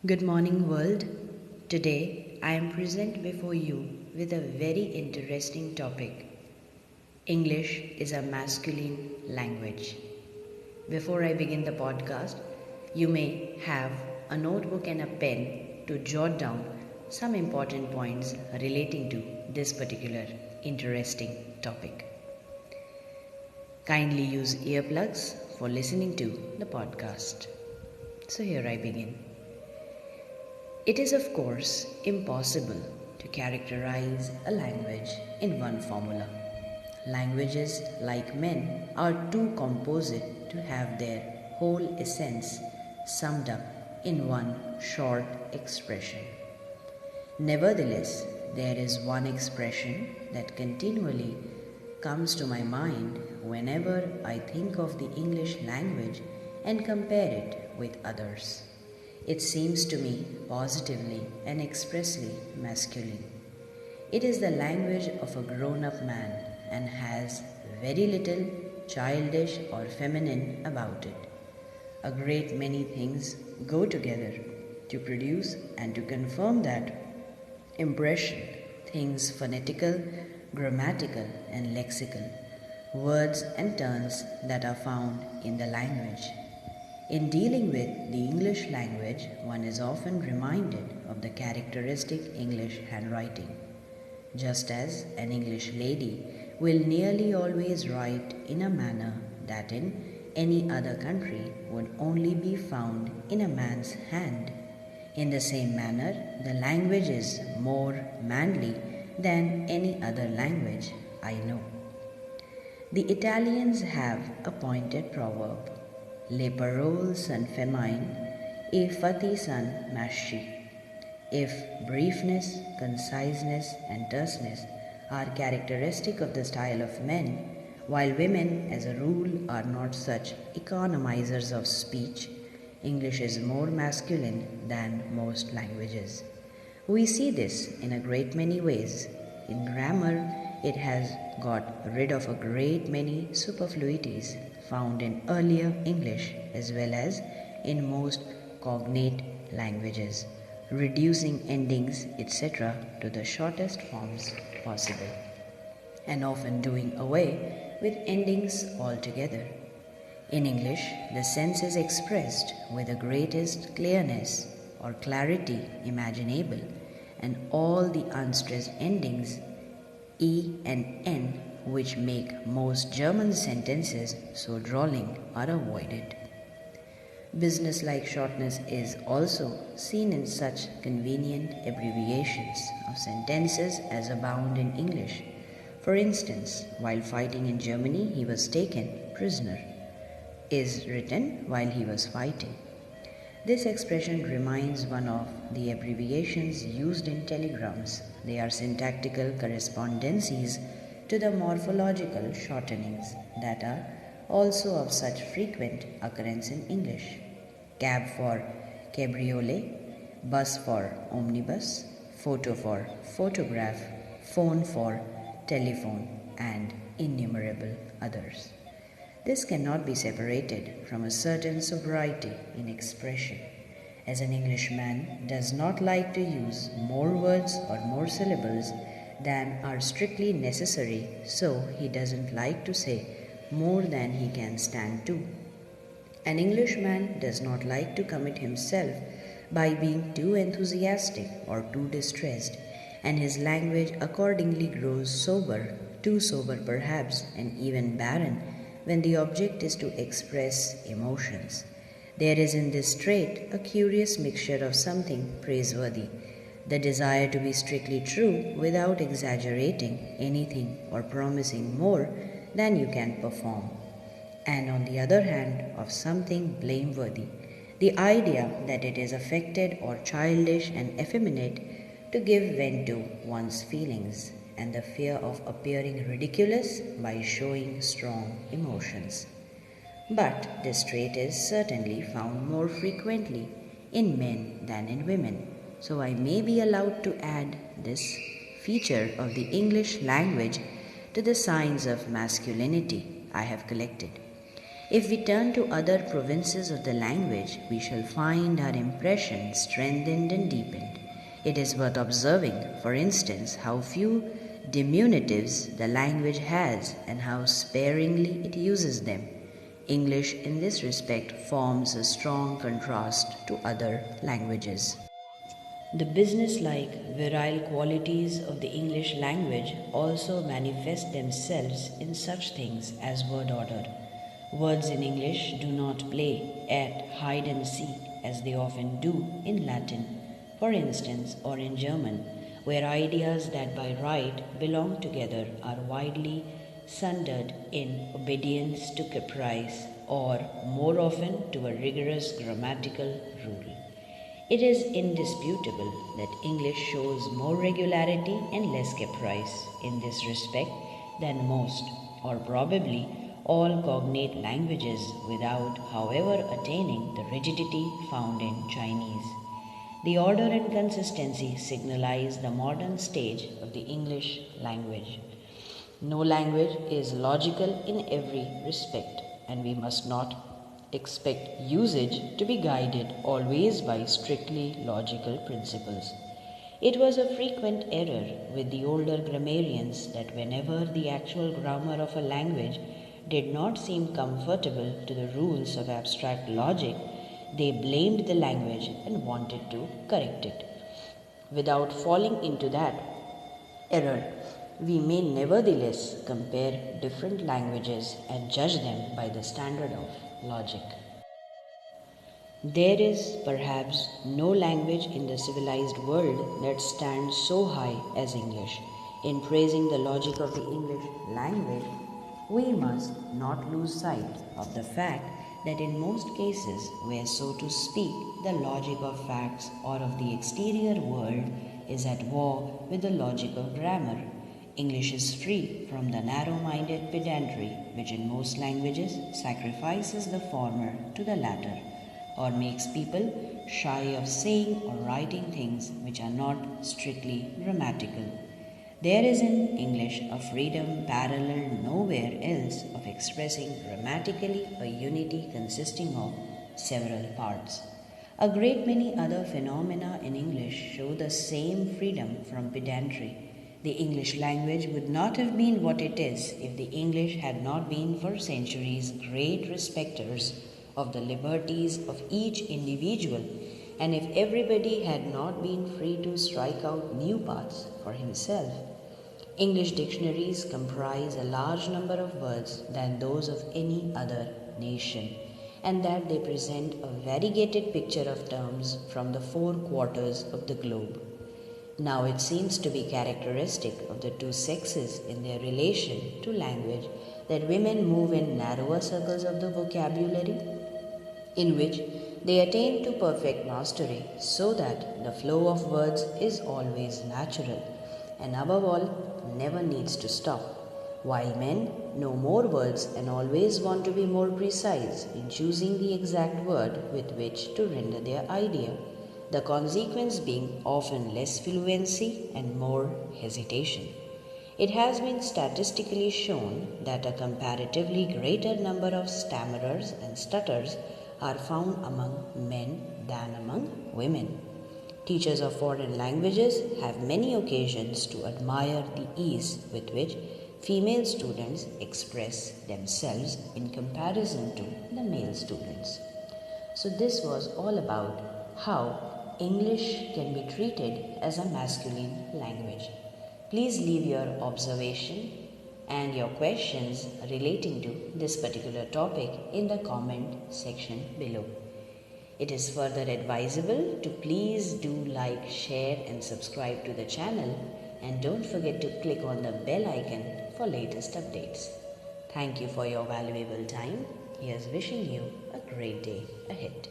Good morning, world. Today I am present before you with a very interesting topic. English is a masculine language. Before I begin the podcast, you may have a notebook and a pen to jot down some important points relating to this particular interesting topic. Kindly use earplugs for listening to the podcast. So here I begin. It is, of course, impossible to characterize a language in one formula. Languages, like men, are too composite to have their whole essence summed up in one short expression. Nevertheless, there is one expression that continually comes to my mind whenever I think of the English language and compare it with others. It seems to me positively and expressly masculine. It is the language of a grown-up man and has very little childish or feminine about it. A great many things go together to produce and to confirm that impression, things phonetical, grammatical and lexical, words and turns that are found in the language. In dealing with the English language, one is often reminded of the characteristic English handwriting. Just as an English lady will nearly always write in a manner that in any other country would only be found in a man's hand, in the same manner, the language is more manly than any other language I know. The Italians have a pointed proverb, Le parole son femine, e fatti son maschi. If briefness, conciseness, and terseness are characteristic of the style of men, while women, as a rule, are not such economizers of speech, English is more masculine than most languages. We see this in a great many ways. In grammar, it has got rid of a great many superfluities found in earlier English as well as in most cognate languages, reducing endings, etc., to the shortest forms possible, and often doing away with endings altogether. In English, the sense is expressed with the greatest clearness or clarity imaginable, and all the unstressed endings E and N, which make most German sentences so drawling, are avoided. Business-like shortness is also seen in such convenient abbreviations of sentences as abound in English. For instance, while fighting in Germany, he was taken prisoner, is written while he was fighting. This expression reminds one of the abbreviations used in telegrams. They are syntactical correspondencies to the morphological shortenings that are also of such frequent occurrence in English. Cab for cabriolet, bus for omnibus, photo for photograph, phone for telephone, and innumerable others. This cannot be separated from a certain sobriety in expression, as an Englishman does not like to use more words or more syllables than are strictly necessary, so he doesn't like to say more than he can stand to. An Englishman does not like to commit himself by being too enthusiastic or too distressed, and his language accordingly grows sober, too sober perhaps, and even barren, when the object is to express emotions. There is in this trait a curious mixture of something praiseworthy, the desire to be strictly true without exaggerating anything or promising more than you can perform, and on the other hand of something blameworthy, the idea that it is affected or childish and effeminate to give vent to one's feelings, and the fear of appearing ridiculous by showing strong emotions. But this trait is certainly found more frequently in men than in women, so I may be allowed to add this feature of the English language to the signs of masculinity I have collected. If we turn to other provinces of the language, we shall find our impression strengthened and deepened. It is worth observing, for instance, how few diminutives the language has and how sparingly it uses them. English, in this respect, forms a strong contrast to other languages. The business-like, virile qualities of the English language also manifest themselves in such things as word order. Words in English do not play at hide and seek as they often do in Latin, for instance, or in German, where ideas that by right belong together are widely sundered in obedience to caprice or more often to a rigorous grammatical rule. It is indisputable that English shows more regularity and less caprice in this respect than most, or probably all cognate languages without, however, attaining the rigidity found in Chinese. The order and consistency signalize the modern stage of the English language. No language is logical in every respect, and we must not expect usage to be guided always by strictly logical principles. It was a frequent error with the older grammarians that whenever the actual grammar of a language did not seem comfortable to the rules of abstract logic, they blamed the language and wanted to correct it. Without falling into that error, we may nevertheless compare different languages and judge them by the standard of logic. There is perhaps no language in the civilized world that stands so high as English. In praising the logic of the English language, we must not lose sight of the fact that in most cases, where so to speak, the logic of facts or of the exterior world is at war with the logic of grammar. English is free from the narrow-minded pedantry which in most languages sacrifices the former to the latter, or makes people shy of saying or writing things which are not strictly grammatical. There is in English a freedom paralleled nowhere else of expressing grammatically a unity consisting of several parts. A great many other phenomena in English show the same freedom from pedantry. The English language would not have been what it is if the English had not been for centuries great respecters of the liberties of each individual, and if everybody had not been free to strike out new paths for himself. English dictionaries comprise a large number of words than those of any other nation, and that they present a variegated picture of terms from the four quarters of the globe. Now it seems to be characteristic of the two sexes in their relation to language that women move in narrower circles of the vocabulary, in which they attain to perfect mastery, so that the flow of words is always natural, and above all, never needs to stop, while men know more words and always want to be more precise in choosing the exact word with which to render their idea, the consequence being often less fluency and more hesitation. It has been statistically shown that a comparatively greater number of stammerers and stutters are found among men than among women. Teachers of foreign languages have many occasions to admire the ease with which female students express themselves in comparison to the male students. So this was all about how English can be treated as a masculine language. Please leave your observation and your questions relating to this particular topic in the comment section below. It is further advisable to please do like, share and subscribe to the channel, and don't forget to click on the bell icon for latest updates. Thank you for your valuable time. Here's wishing you a great day ahead.